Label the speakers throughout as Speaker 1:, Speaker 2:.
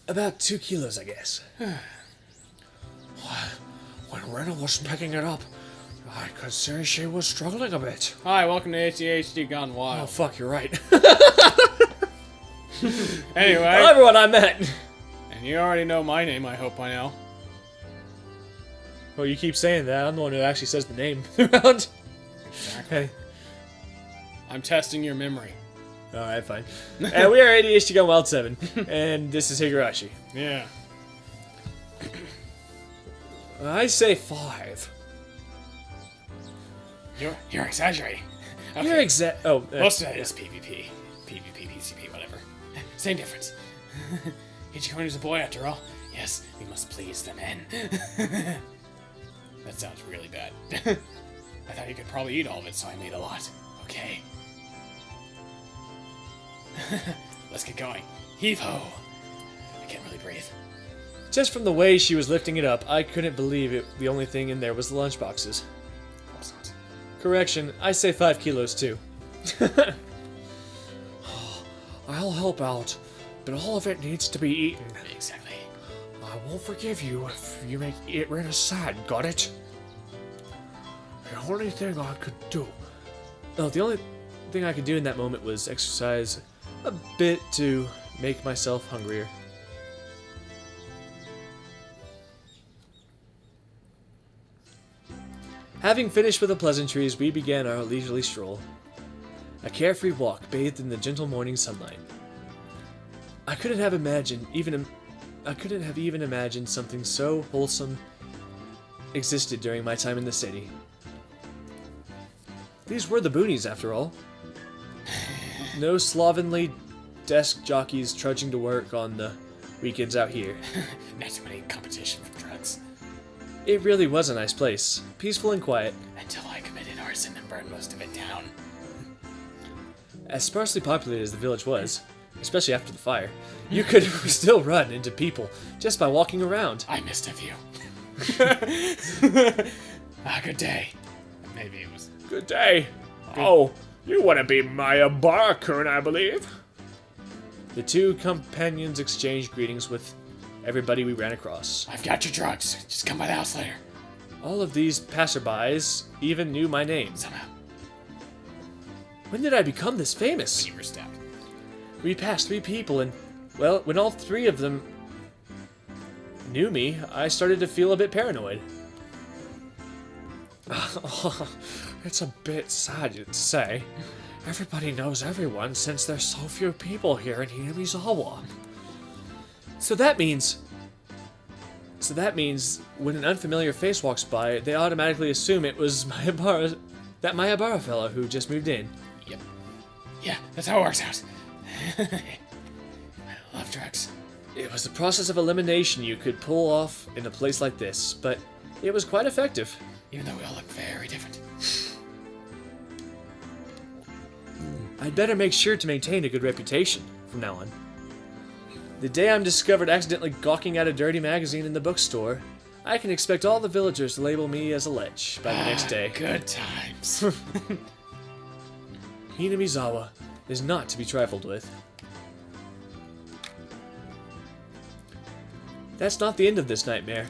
Speaker 1: About 2 kilos, I guess.
Speaker 2: When Rena was picking it up, I could see she was struggling a bit.
Speaker 3: Hi, welcome to ADHD Gone Wild.
Speaker 1: Oh, fuck, you're right.
Speaker 3: Anyway.
Speaker 1: Hello, everyone, I'm Matt.
Speaker 3: And you already know my name, I hope by now.
Speaker 1: Well, you keep saying that. I'm the one who actually says the name around.
Speaker 3: Exactly.
Speaker 1: Hey.
Speaker 3: I'm testing your memory.
Speaker 1: Alright, fine. And we are ADHD Gone Wild 7. And this is Higurashi.
Speaker 3: Yeah.
Speaker 1: I say 5.
Speaker 3: You're exaggerating. Okay.
Speaker 1: You're
Speaker 3: Most of that is PvP. PvP, PCP, whatever. Same difference. Ichikuni is a boy after all. Yes, we must please the men. That sounds really bad. I thought you could probably eat all of it, so I made a lot. Okay. Let's get going. Heave-ho! I can't really breathe.
Speaker 1: Just from the way she was lifting it up, I couldn't believe it. The only thing in there was the lunchboxes. Correction, I say 5 kilos too.
Speaker 2: I'll help out, but all of it needs to be eaten.
Speaker 3: Exactly.
Speaker 2: I won't forgive you if you make Rena sad, got it? The only thing I could do.
Speaker 1: Oh, the only thing I could do in that moment was exercise a bit to make myself hungrier. Having finished with the pleasantries, we began our leisurely stroll. A carefree walk bathed in the gentle morning sunlight. I couldn't have even imagined something so wholesome existed during my time in the city. These were the boonies, after all. No slovenly desk jockeys trudging to work on the weekends out here.
Speaker 3: Not too many competition for drugs.
Speaker 1: It really was a nice place, peaceful and quiet.
Speaker 3: Until I committed arson and burned most of it down.
Speaker 1: As sparsely populated as the village was, especially after the fire, you could still run into people just by walking around.
Speaker 3: I missed a few. Good day. Maybe it was...
Speaker 2: Good day. Oh, you want to be Maya Barakun, I believe.
Speaker 1: The two companions exchanged greetings with everybody we ran across.
Speaker 3: I've got your drugs. Just come by the house later.
Speaker 1: All of these passerbys even knew my name.
Speaker 3: Somehow.
Speaker 1: When did I become this famous?
Speaker 3: When you were stabbed.
Speaker 1: We passed 3 people and, well, when all 3 of them knew me, I started to feel a bit paranoid.
Speaker 2: It's a bit sad to say. Everybody knows everyone since there's so few people here in Hinamizawa.
Speaker 1: So that means when an unfamiliar face walks by, they automatically assume it was that Mayabara fellow who just moved in.
Speaker 3: Yep. Yeah, that's how it works out. I love drugs.
Speaker 1: It was the process of elimination you could pull off in a place like this, but it was quite effective.
Speaker 3: Even though we all look very different.
Speaker 1: I'd better make sure to maintain a good reputation from now on. The day I'm discovered accidentally gawking at a dirty magazine in the bookstore, I can expect all the villagers to label me as a lech by the next day.
Speaker 3: Good times.
Speaker 1: Hinamizawa is not to be trifled with. That's not the end of this nightmare.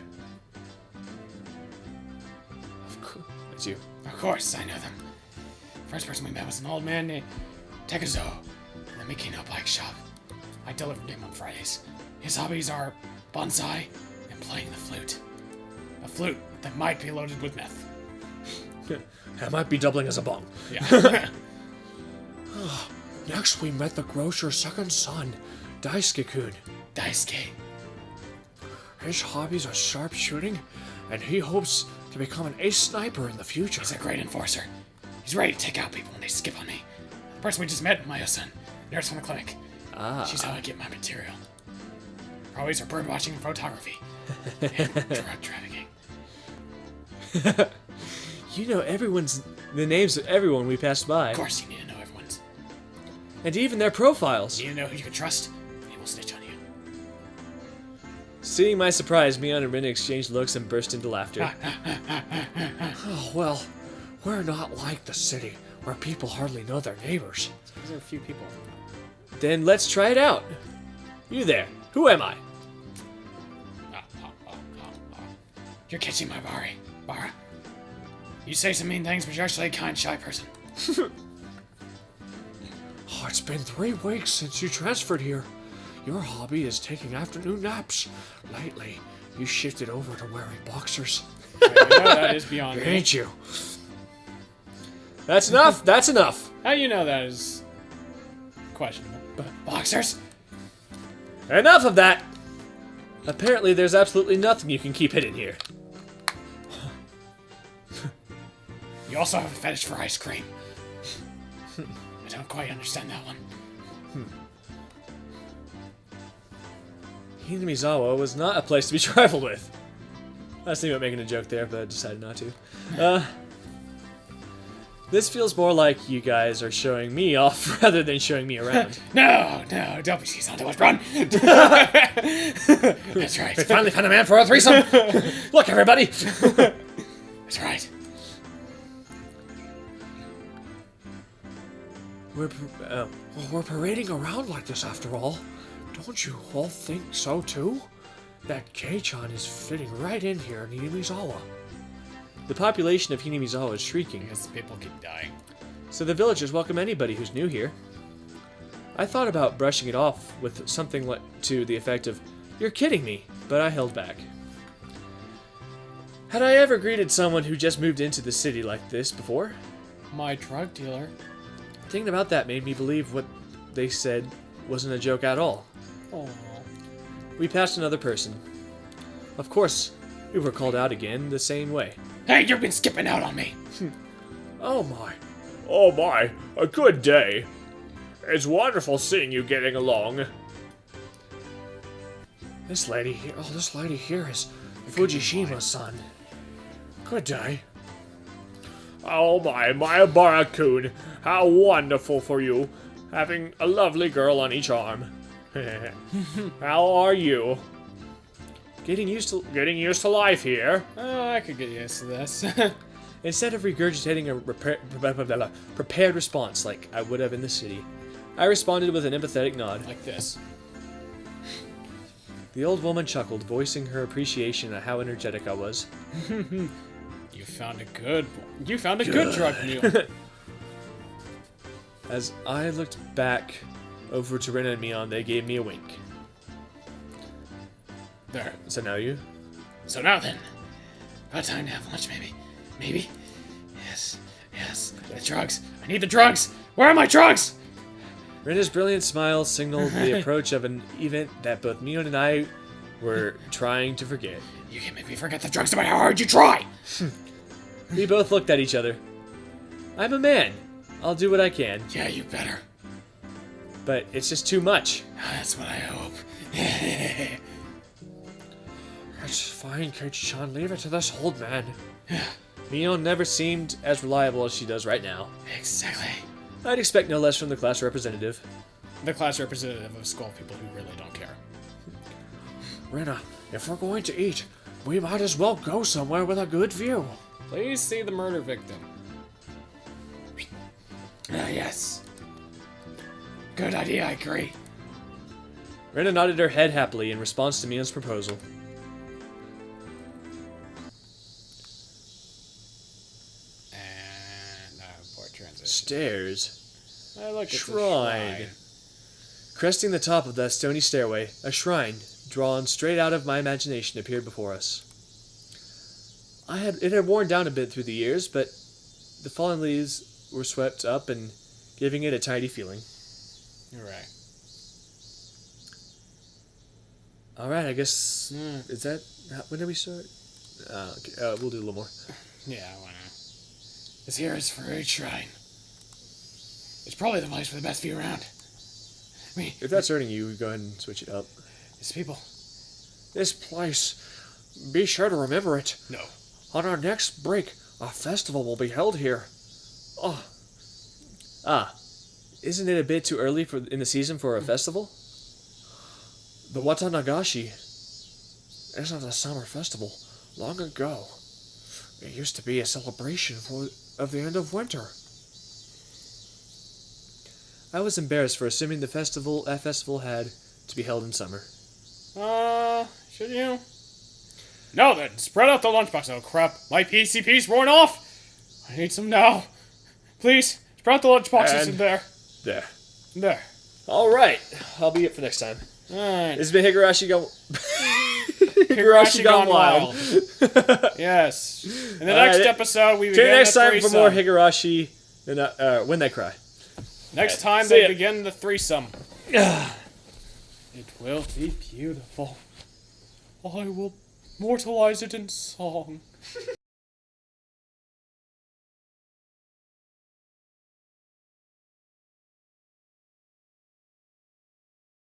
Speaker 1: Of course, it's you.
Speaker 3: Of course, I know them. First person we met was an old man named Tekazo in the Mikino bike shop. I delivered him on Fridays. His hobbies are bonsai and playing the flute. A flute that might be loaded with meth.
Speaker 2: It might be doubling as a bong.
Speaker 3: Yeah.
Speaker 2: Next, we met the grocer's second son, Daisuke-kun.
Speaker 3: Daisuke.
Speaker 2: His hobbies are sharpshooting, and he hopes to become an ace sniper in the future.
Speaker 3: He's a great enforcer. He's ready to take out people when they skip on me. The person we just met, Mayo-san, nurse from the clinic. She's how I get my material. Hobbies are birdwatching and photography. And drug trafficking.
Speaker 1: You know the names of everyone we passed by.
Speaker 3: Of course you need to know everyone's.
Speaker 1: And even their profiles.
Speaker 3: You need to know who you can trust, and he will snitch on you.
Speaker 1: Seeing my surprise, Mion and Rin exchanged looks and burst into laughter.
Speaker 2: Oh, well, we're not like the city, where people hardly know their neighbors.
Speaker 3: These are a few people.
Speaker 1: Then let's try it out. You there, who am I?
Speaker 3: You're catching my Bara. You say some mean things, but you're actually a kind, shy person.
Speaker 2: Oh, it's been 3 weeks since you transferred here. Your hobby is taking afternoon naps. Lately, you shifted over to wearing boxers.
Speaker 3: That is beyond me.
Speaker 2: Ain't you?
Speaker 1: That's enough. That's enough.
Speaker 3: How you know that is questionable? Boxers?
Speaker 1: Enough of that. Apparently, there's absolutely nothing you can keep hidden here.
Speaker 3: You also have a fetish for ice cream. I don't quite understand that one.
Speaker 1: Hinamizawa was not a place to be trifled with. I was thinking about making a joke there, but I decided not to. This feels more like you guys are showing me off rather than showing me around.
Speaker 3: No, don't be seized onto us, run! That's right.
Speaker 1: We finally found a man for a threesome. Look, everybody.
Speaker 3: That's right.
Speaker 2: We're parading around like this after all. Don't you all think so too? That Kei-chan is fitting right in here in Hinamizawa.
Speaker 1: The population of Hinamizawa is shrieking,
Speaker 3: Because people keep dying.
Speaker 1: so the villagers welcome anybody who's new here. I thought about brushing it off with something to the effect of, "You're kidding me," but I held back. Had I ever greeted someone who just moved into the city like this before?
Speaker 3: My drug dealer.
Speaker 1: Thinking about that made me believe what they said wasn't a joke at all.
Speaker 3: Oh.
Speaker 1: We passed another person. Of course, we were called out again the same way.
Speaker 3: Hey, you've been skipping out on me.
Speaker 2: Oh my, a good day. It's wonderful seeing you getting along. This lady here is Fujishima-san. Good day. Oh my Barakun, how wonderful for you, having a lovely girl on each arm. How are you?
Speaker 1: Getting used
Speaker 2: Getting used to life here?
Speaker 3: Oh, I could get used to this.
Speaker 1: Instead of regurgitating a prepared response like I would have in the city, I responded with an empathetic nod.
Speaker 3: Like this.
Speaker 1: The old woman chuckled, voicing her appreciation at how energetic I was.
Speaker 3: You found a good drug mule.
Speaker 1: As I looked back over to Ren and Mion, they gave me a wink.
Speaker 3: There.
Speaker 1: So now you?
Speaker 3: So now then, about time to have lunch, maybe. Maybe? Yes. The drugs. I need the drugs. Where are my drugs?
Speaker 1: Rena's brilliant smile signaled the approach of an event that both Mion and I were trying to forget.
Speaker 3: You can make me forget the drugs no matter how hard you try.
Speaker 1: We both looked at each other. I'm a man. I'll do what I can,
Speaker 3: Yeah, you better.
Speaker 1: but it's just too much.
Speaker 3: That's what I hope.
Speaker 2: It's fine, Kei-chan, leave it to this old man.
Speaker 1: Mion never seemed as reliable as she does right now.
Speaker 3: Exactly.
Speaker 1: I'd expect no less from the class representative.
Speaker 3: The class representative of school people who really don't care.
Speaker 2: Rena, if we're going to eat, we might as well go somewhere with a good view.
Speaker 3: Please see the murder victim. Yes. Good idea, I agree.
Speaker 1: Rena nodded her head happily in response to Mion's proposal.
Speaker 3: And port transition.
Speaker 1: Stairs.
Speaker 3: I look at
Speaker 1: Shrine. Cresting the top of that stony stairway, a shrine, drawn straight out of my imagination, appeared before us. It had worn down a bit through the years, but the fallen leaves were swept up and giving it a tidy feeling.
Speaker 3: You're right.
Speaker 1: Alright, I guess... Is that... When did we start? Okay, we'll do a little more.
Speaker 3: Yeah, why not? This here is for a shrine. It's probably the place with the best view around.
Speaker 1: If that's hurting you, go ahead and switch it up.
Speaker 3: It's people.
Speaker 2: This place, be sure to remember it.
Speaker 3: No.
Speaker 2: On our next break, a festival will be held here.
Speaker 1: Isn't it a bit too early in the season for a festival?
Speaker 2: The Watanagashi isn't a summer festival. Long ago, it used to be a celebration of the end of winter.
Speaker 1: I was embarrassed for assuming that festival had to be held in summer.
Speaker 3: Should you? Now then, spread out the lunchbox. Oh crap, my PCP's worn off. I need some now. Please, spread out the lunchboxes
Speaker 1: And-
Speaker 3: in there.
Speaker 1: There.
Speaker 3: There.
Speaker 1: All right. I'll be it for next time.
Speaker 3: Alright.
Speaker 1: This has been Higurashi Gone...
Speaker 3: Higurashi Gone Wild. Yes. In the next
Speaker 1: Alright.
Speaker 3: episode, we
Speaker 1: Tune
Speaker 3: begin
Speaker 1: in next
Speaker 3: the
Speaker 1: time for
Speaker 3: threesome.
Speaker 1: more Higurashi and When They Cry.
Speaker 3: Next time
Speaker 1: See
Speaker 3: they
Speaker 1: ya.
Speaker 3: begin the threesome. It will be beautiful. I will mortalize it in song.